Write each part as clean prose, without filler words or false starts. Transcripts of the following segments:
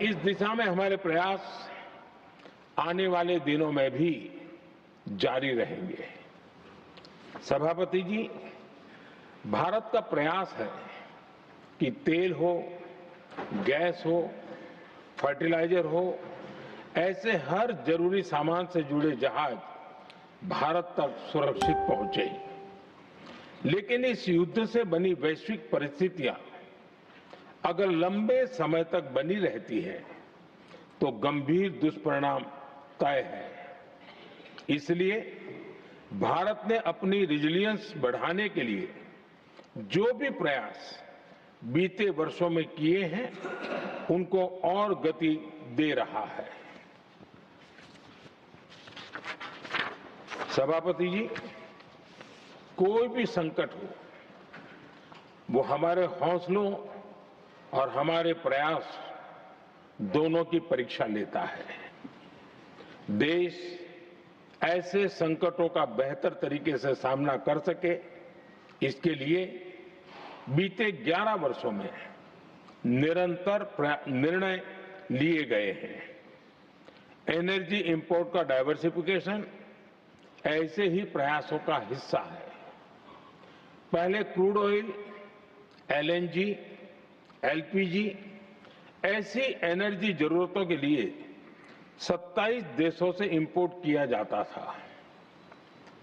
इस दिशा में हमारे प्रयास आने वाले दिनों में भी जारी रहेंगे। सभापति जी, भारत का प्रयास है कि तेल हो, गैस हो, फर्टिलाइजर हो, ऐसे हर जरूरी सामान से जुड़े जहाज भारत तक सुरक्षित पहुंचे। लेकिन इस युद्ध से बनी वैश्विक परिस्थितियां अगर लंबे समय तक बनी रहती है तो गंभीर दुष्परिणाम तय है। इसलिए भारत ने अपनी रेजिलियंस बढ़ाने के लिए जो भी प्रयास बीते वर्षों में किए हैं, उनको और गति दे रहा है। सभापति जी, कोई भी संकट हो, वो हमारे हौसलों और हमारे प्रयास दोनों की परीक्षा लेता है। देश ऐसे संकटों का बेहतर तरीके से सामना कर सके, इसके लिए बीते 11 वर्षों में निरंतर निर्णय लिए गए हैं। एनर्जी इंपोर्ट का डाइवर्सिफिकेशन ऐसे ही प्रयासों का हिस्सा है। पहले क्रूड ऑयल, एलएनजी, एलपीजी ऐसी एनर्जी जरूरतों के लिए 27 देशों से इंपोर्ट किया जाता था।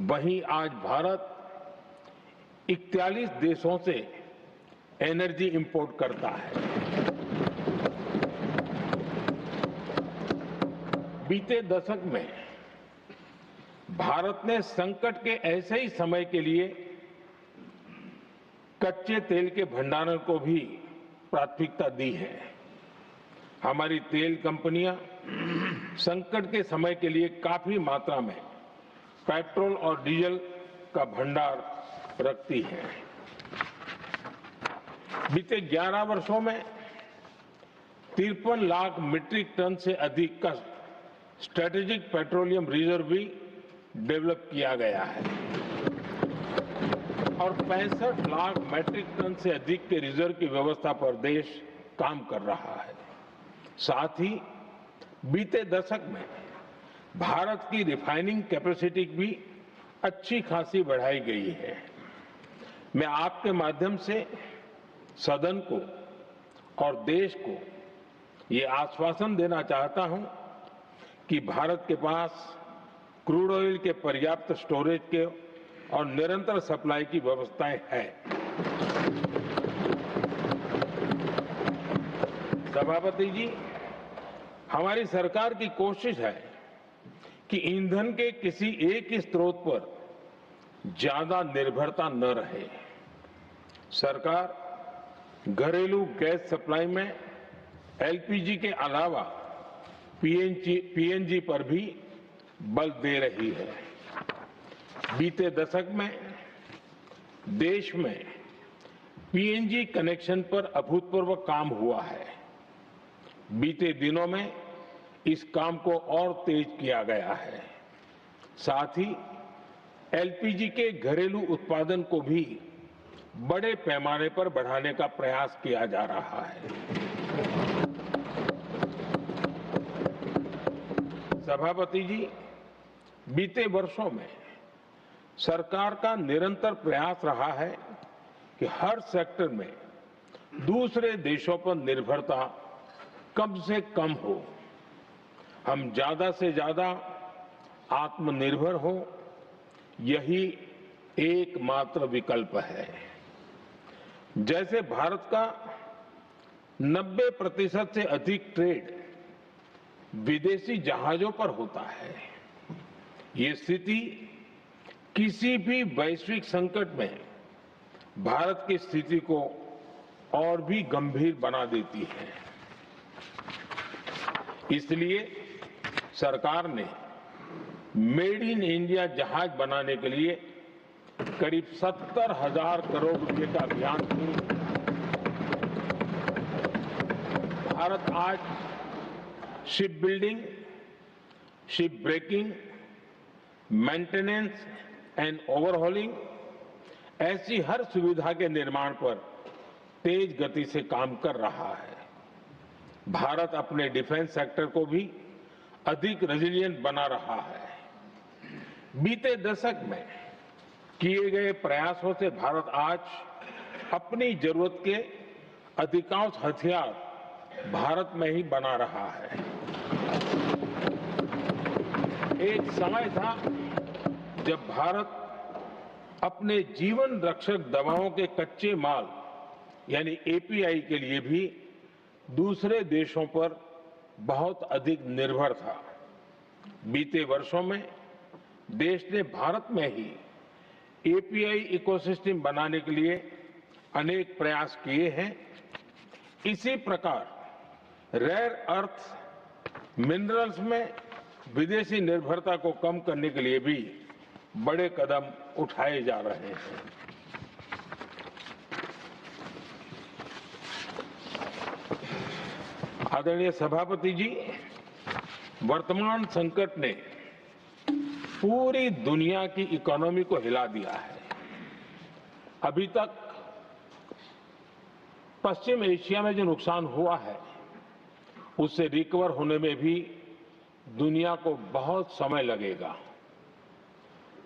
वहीं आज भारत 41 देशों से एनर्जी इंपोर्ट करता है। बीते दशक में भारत ने संकट के ऐसे ही समय के लिए कच्चे तेल के भंडारण को भी प्राथमिकता दी है। हमारी तेल कंपनियां संकट के समय के लिए काफी मात्रा में पेट्रोल और डीजल का भंडार रखती हैं। बीते 11 वर्षों में 53 लाख मीट्रिक टन से अधिक का स्ट्रेटेजिक पेट्रोलियम रिजर्व भी डेवलप किया गया है और 65 लाख मीट्रिक टन से अधिक के रिजर्व की व्यवस्था पर देश काम कर रहा है। साथ ही बीते दशक में भारत की रिफाइनिंग कैपेसिटी भी अच्छी खासी बढ़ाई गई है। मैं आपके माध्यम से सदन को और देश को ये आश्वासन देना चाहता हूं कि भारत के पास क्रूड ऑयल के पर्याप्त स्टोरेज के और निरंतर सप्लाई की व्यवस्थाएं हैं। सभापति जी, हमारी सरकार की कोशिश है कि ईंधन के किसी एक ही स्रोत पर ज्यादा निर्भरता न रहे। सरकार घरेलू गैस सप्लाई में एलपीजी के अलावा पीएनजी पर भी बल दे रही है। बीते दशक में देश में पीएनजी कनेक्शन पर अभूतपूर्व काम हुआ है। बीते दिनों में इस काम को और तेज किया गया है। साथ ही एलपीजी के घरेलू उत्पादन को भी बड़े पैमाने पर बढ़ाने का प्रयास किया जा रहा है। सभापति जी, बीते वर्षों में सरकार का निरंतर प्रयास रहा है कि हर सेक्टर में दूसरे देशों पर निर्भरता कम से कम हो। हम ज्यादा से ज्यादा आत्मनिर्भर हो, यही एकमात्र विकल्प है। जैसे भारत का 90% से अधिक ट्रेड विदेशी जहाजों पर होता है। ये स्थिति किसी भी वैश्विक संकट में भारत की स्थिति को और भी गंभीर बना देती है। इसलिए सरकार ने मेड इन इंडिया जहाज बनाने के लिए करीब 70,000 करोड़ रुपए का अभियान शुरू किया। भारत आज ship building, ship breaking, maintenance and overhauling ऐसी हर सुविधा के निर्माण पर तेज गति से काम कर रहा है। भारत अपने डिफेंस सेक्टर को भी अधिक रेजिलिएंट बना रहा है। बीते दशक में किए गए प्रयासों से भारत आज अपनी जरूरत के अधिकांश हथियार भारत में ही बना रहा है। एक समय था जब भारत अपने जीवन रक्षक दवाओं के कच्चे माल यानी एपीआई के लिए भी दूसरे देशों पर बहुत अधिक निर्भर था। बीते वर्षों में देश ने भारत में ही एपीआई इकोसिस्टम बनाने के लिए अनेक प्रयास किए हैं। इसी प्रकार रेयर अर्थ मिनरल्स में विदेशी निर्भरता को कम करने के लिए भी बड़े कदम उठाए जा रहे हैं। आदरणीय सभापति जी, वर्तमान संकट ने पूरी दुनिया की इकोनॉमी को हिला दिया है। अभी तक पश्चिम एशिया में जो नुकसान हुआ है उससे रिकवर होने में भी दुनिया को बहुत समय लगेगा।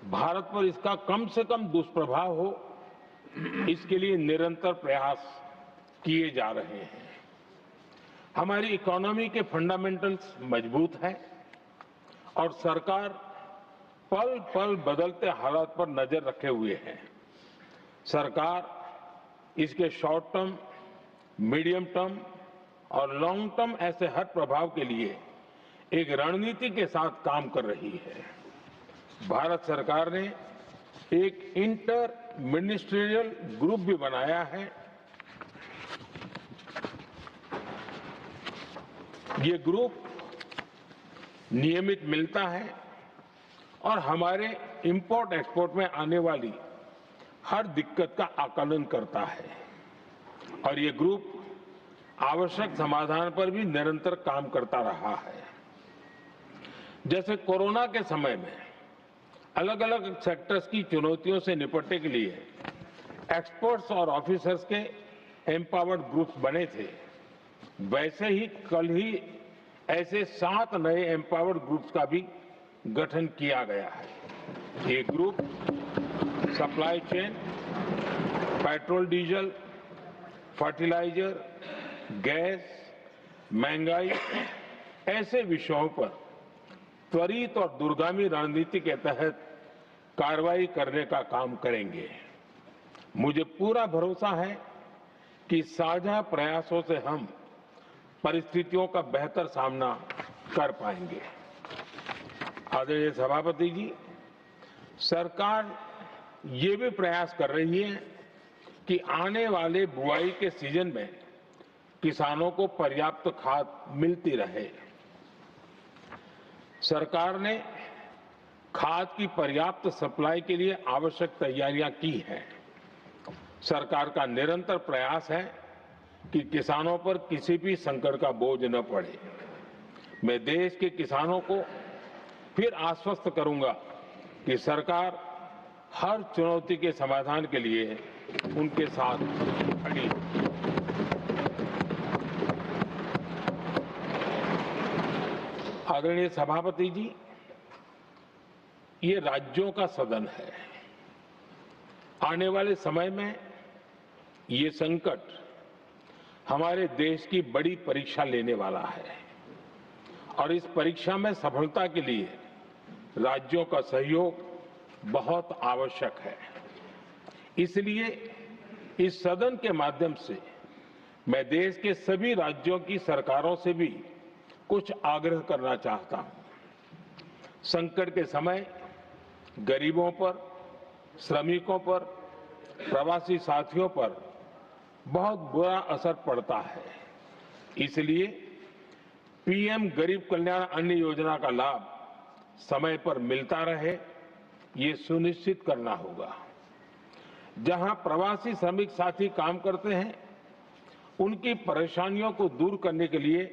भारत पर इसका कम से कम दुष्प्रभाव हो, इसके लिए निरंतर प्रयास किए जा रहे हैं। हमारी इकोनॉमी के फंडामेंटल्स मजबूत हैं और सरकार पल पल बदलते हालात पर नजर रखे हुए है। सरकार इसके शॉर्ट टर्म, मीडियम टर्म और लॉन्ग टर्म ऐसे हर प्रभाव के लिए एक रणनीति के साथ काम कर रही है। भारत सरकार ने एक इंटर मिनिस्ट्रियल ग्रुप भी बनाया है। ये ग्रुप नियमित मिलता है और हमारे इंपोर्ट एक्सपोर्ट में आने वाली हर दिक्कत का आकलन करता है और ये ग्रुप आवश्यक समाधान पर भी निरंतर काम करता रहा है। जैसे कोरोना के समय में अलग अलग सेक्टर्स की चुनौतियों से निपटने के लिए एक्सपर्ट्स और ऑफिसर्स के एम्पावर्ड ग्रुप्स बने थे, वैसे ही कल ही ऐसे 7 नए एम्पावर्ड ग्रुप्स का भी गठन किया गया है। ये group supply chain, petrol diesel, fertiliser, gas, महंगाई ऐसे विषयों पर त्वरित और दूरगामी रणनीति के तहत कार्रवाई करने का काम करेंगे। मुझे पूरा भरोसा है कि साझा प्रयासों से हम परिस्थितियों का बेहतर सामना कर पाएंगे। आदरणीय सभापति जी, सरकार ये भी प्रयास कर रही है कि आने वाले बुआई के सीजन में किसानों को पर्याप्त खाद मिलती रहे। सरकार ने खाद की पर्याप्त सप्लाई के लिए आवश्यक तैयारियां की हैं। सरकार का निरंतर प्रयास है कि किसानों पर किसी भी संकट का बोझ न पड़े। मैं देश के किसानों को फिर आश्वस्त करूंगा कि सरकार हर चुनौती के समाधान के लिए उनके साथ खड़ी है। आदरणीय सभापति जी, ये राज्यों का सदन है। आने वाले समय में ये संकट हमारे देश की बड़ी परीक्षा लेने वाला है और इस परीक्षा में सफलता के लिए राज्यों का सहयोग बहुत आवश्यक है। इसलिए इस सदन के माध्यम से मैं देश के सभी राज्यों की सरकारों से भी कुछ आग्रह करना चाहता हूं। संकट के समय गरीबों पर, श्रमिकों पर, प्रवासी साथियों पर बहुत बुरा असर पड़ता है। इसलिए पीएम गरीब कल्याण अन्न योजना का लाभ समय पर मिलता रहे, ये सुनिश्चित करना होगा। जहां प्रवासी श्रमिक साथी काम करते हैं, उनकी परेशानियों को दूर करने के लिए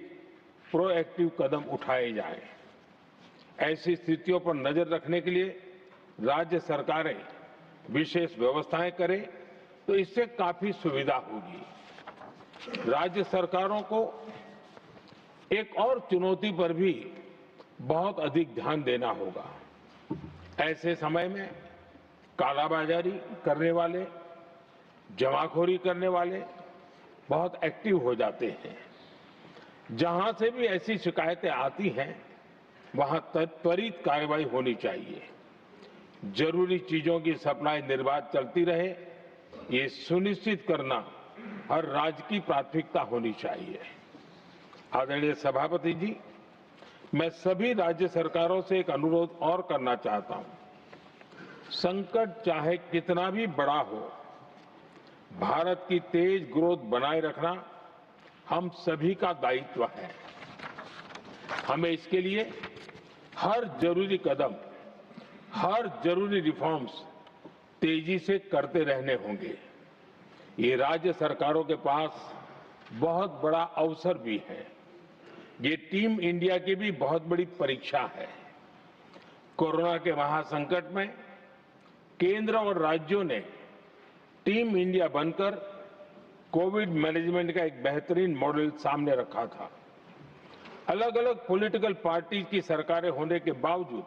प्रोएक्टिव कदम उठाए जाएं। ऐसी स्थितियों पर नजर रखने के लिए राज्य सरकारें विशेष व्यवस्थाएं करें तो इससे काफी सुविधा होगी। राज्य सरकारों को एक और चुनौती पर भी बहुत अधिक ध्यान देना होगा। ऐसे समय में कालाबाजारी करने वाले, जमाखोरी करने वाले बहुत एक्टिव हो जाते हैं। जहां से भी ऐसी शिकायतें आती हैं, वहां त्वरित कार्रवाई होनी चाहिए। जरूरी चीजों की सप्लाई निर्बाध चलती रहे, ये सुनिश्चित करना हर राज्य की प्राथमिकता होनी चाहिए। आदरणीय सभापति जी, मैं सभी राज्य सरकारों से एक अनुरोध और करना चाहता हूं। संकट चाहे कितना भी बड़ा हो, भारत की तेज ग्रोथ बनाए रखना हम सभी का दायित्व है। हमें इसके लिए हर जरूरी कदम, हर जरूरी रिफॉर्म्स तेजी से करते रहने होंगे। ये राज्य सरकारों के पास बहुत बड़ा अवसर भी है। ये टीम इंडिया की भी बहुत बड़ी परीक्षा है। कोरोना के महासंकट में केंद्र और राज्यों ने टीम इंडिया बनकर कोविड मैनेजमेंट का एक बेहतरीन मॉडल सामने रखा था। अलग अलग पॉलिटिकल पार्टी की सरकारें होने के बावजूद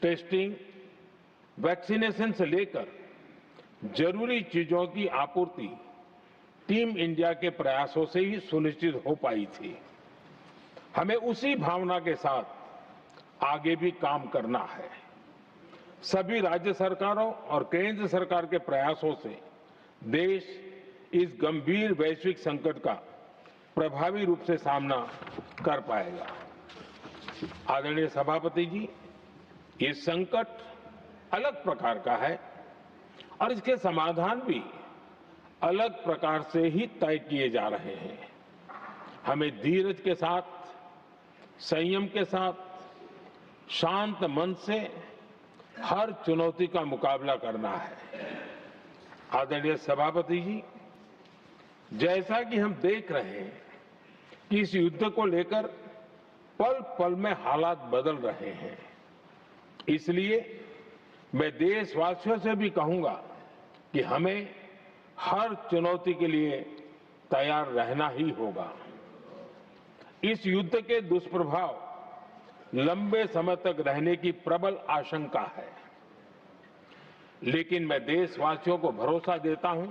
टेस्टिंग, वैक्सीनेशन से लेकर जरूरी चीजों की आपूर्ति टीम इंडिया के प्रयासों से ही सुनिश्चित हो पाई थी। हमें उसी भावना के साथ आगे भी काम करना है। सभी राज्य सरकारों और केंद्र सरकार के प्रयासों से देश इस गंभीर वैश्विक संकट का प्रभावी रूप से सामना कर पाएगा। आदरणीय सभापति जी, ये संकट अलग प्रकार का है और इसके समाधान भी अलग प्रकार से ही तय किए जा रहे हैं। हमें धीरज के साथ, संयम के साथ, शांत मन से हर चुनौती का मुकाबला करना है। आदरणीय सभापति जी, जैसा कि हम देख रहे हैं कि इस युद्ध को लेकर पल पल में हालात बदल रहे हैं, इसलिए मैं देशवासियों से भी कहूंगा कि हमें हर चुनौती के लिए तैयार रहना ही होगा। इस युद्ध के दुष्प्रभाव लंबे समय तक रहने की प्रबल आशंका है, लेकिन मैं देशवासियों को भरोसा देता हूं,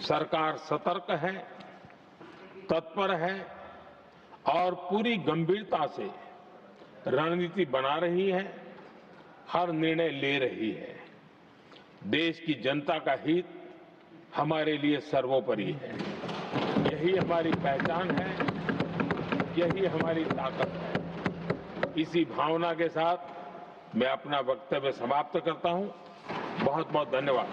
सरकार सतर्क है, तत्पर है और पूरी गंभीरता से रणनीति बना रही है, हर निर्णय ले रही है। देश की जनता का हित हमारे लिए सर्वोपरि है। यही हमारी पहचान है, यही हमारी ताकत है। इसी भावना के साथ मैं अपना वक्तव्य समाप्त करता हूं। बहुत बहुत धन्यवाद।